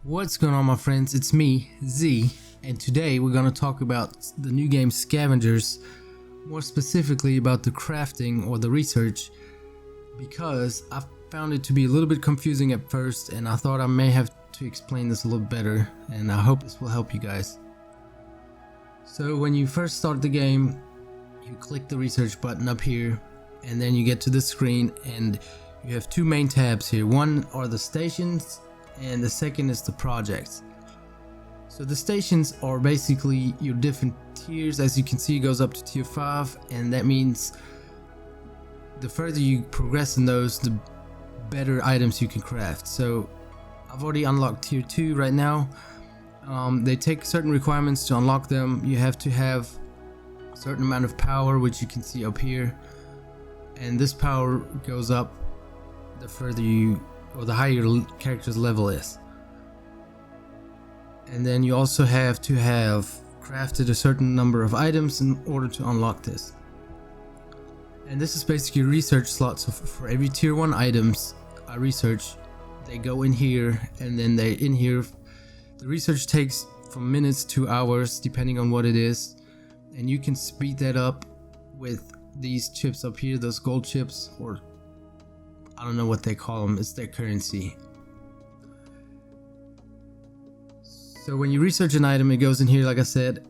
What's going on, my friends? It's me, Z, and today we're going to talk about the new game Scavengers, more specifically about the crafting or the research, because I found it to be a little bit confusing at first, and I thought I may have to explain this a little better, and I hope this will help you guys. So when you first start the game, you click the research button up here, and then you get to this screen, and you have two main tabs here. One are the stations, and the second is the projects. So the stations are basically your different tiers. As you can see, it goes up to tier 5, and that means the further you progress in those, the better items you can craft. So I've already unlocked tier 2 right now. They take certain requirements to unlock them. You have to have a certain amount of power, which you can see up here, and this power goes up the further you, or the higher your character's level is. And then you also have to have crafted a certain number of items in order to unlock this. And this is basically a research slot. So for every tier 1 items I research, they go in here, and then they in here. The research takes from minutes to hours depending on what it is, and you can speed that up with these chips up here, those gold chips, or I don't know what they call them, it's their currency. So when you research an item, it goes in here like I said,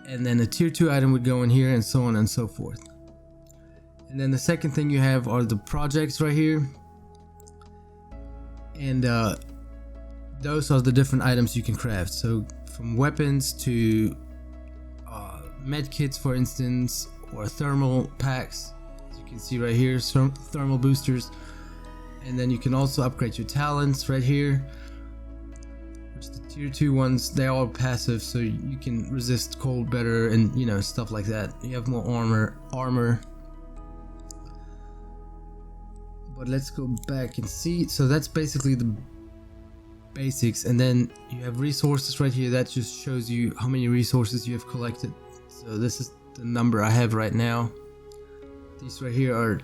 and then a tier 2 item would go in here, and so on and so forth. And then the second thing you have are the projects right here, and those are the different items you can craft. So from weapons to med kits, for instance, or thermal packs, as you can see right here, some thermal boosters. And then you can also upgrade your talents right here, which the tier 2 ones, they are passive, so you can resist cold better, and you know, stuff like that. You have more armor. But let's go back and see. So that's basically the basics. And then you have resources right here. That just shows you how many resources you have collected. So this is the number I have right now. These right here are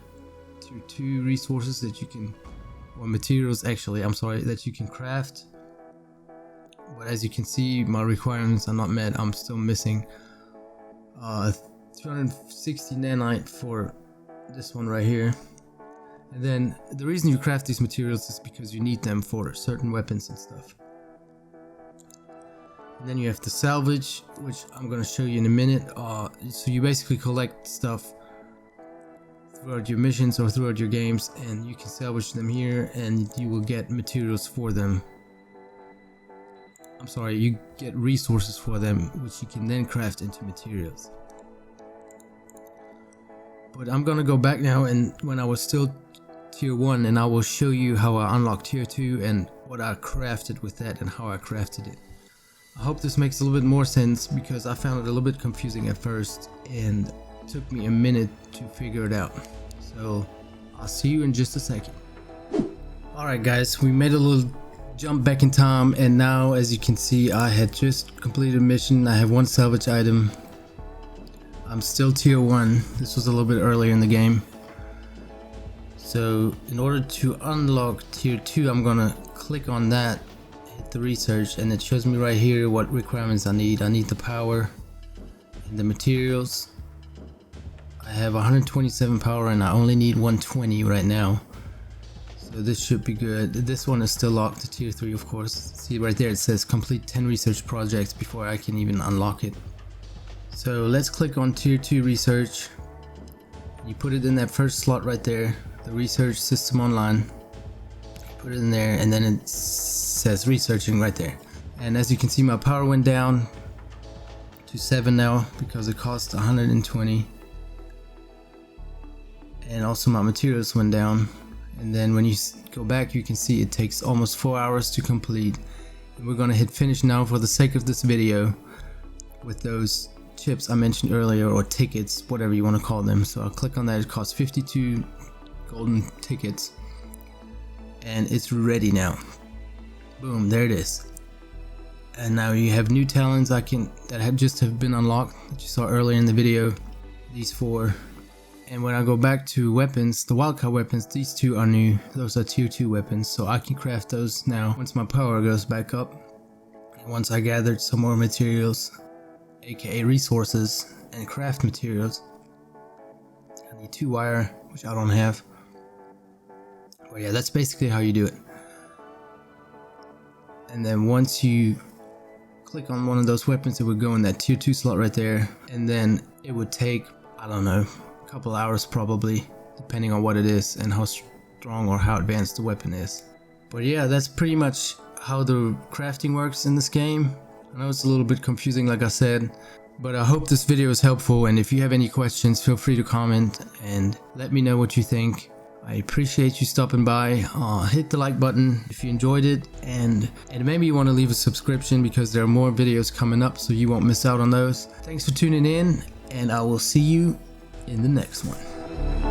tier 2 resources that you can, or materials actually, I'm sorry, that you can craft. But as you can see, my requirements are not met. I'm still missing 260 nanite for this one right here. And then the reason you craft these materials is because you need them for certain weapons and stuff. And then you have the salvage, which I'm going to show you in a minute. So you basically collect stuff throughout your missions or throughout your games, and you can salvage them here, and you will get materials for them. I'm sorry, you get resources for them, which you can then craft into materials. But I'm gonna go back now, and when I was still tier 1, and I will show you how I unlocked tier 2 and what I crafted with that and how I crafted it. I hope this makes a little bit more sense, because I found it a little bit confusing at first, and took me a minute to figure it out. So I'll see you in just a second. Alright guys, we made a little jump back in time, and now as you can see, I had just completed a mission. I have one salvage item. I'm still tier 1. This was a little bit earlier in the game. So in order to unlock tier 2, I'm gonna click on that, hit the research, and it shows me right here what requirements I need. I need the power and the materials. I have 127 power, and I only need 120 right now, so this should be good. This one is still locked to tier 3, of course. See right there, it says complete 10 research projects before I can even unlock it. So let's click on tier 2 research. You put it in that first slot right there, the research system online. Put it in there, and then it says researching right there. And as you can see, my power went down to 7 now because it cost 120. And also my materials went down. And then when you go back, you can see it takes almost 4 hours to complete. And we're gonna hit finish now for the sake of this video with those chips I mentioned earlier, or tickets, whatever you want to call them. So I'll click on that. It costs 52 golden tickets, and it's ready now. Boom, there it is. And now you have new talents that have been unlocked, that you saw earlier in the video. These 4. And when I go back to weapons, the wildcard weapons, these 2 are new. Those are tier 2 weapons, so I can craft those now once my power goes back up. once I gathered some more materials, aka resources, and craft materials, I need 2 wire, which I don't have. But yeah, that's basically how you do it. And then once you click on one of those weapons, it would go in that tier 2 slot right there, and then it would take, I don't know, a couple hours probably, depending on what it is and how strong or how advanced the weapon is. But yeah, that's pretty much how the crafting works in this game. I know it's a little bit confusing, like I said, but I hope this video is helpful, and if you have any questions, feel free to comment and let me know what you think. I appreciate you stopping by. Hit the like button if you enjoyed it, and maybe you want to leave a subscription because there are more videos coming up so you won't miss out on those. Thanks for tuning in, and I will see you in the next one.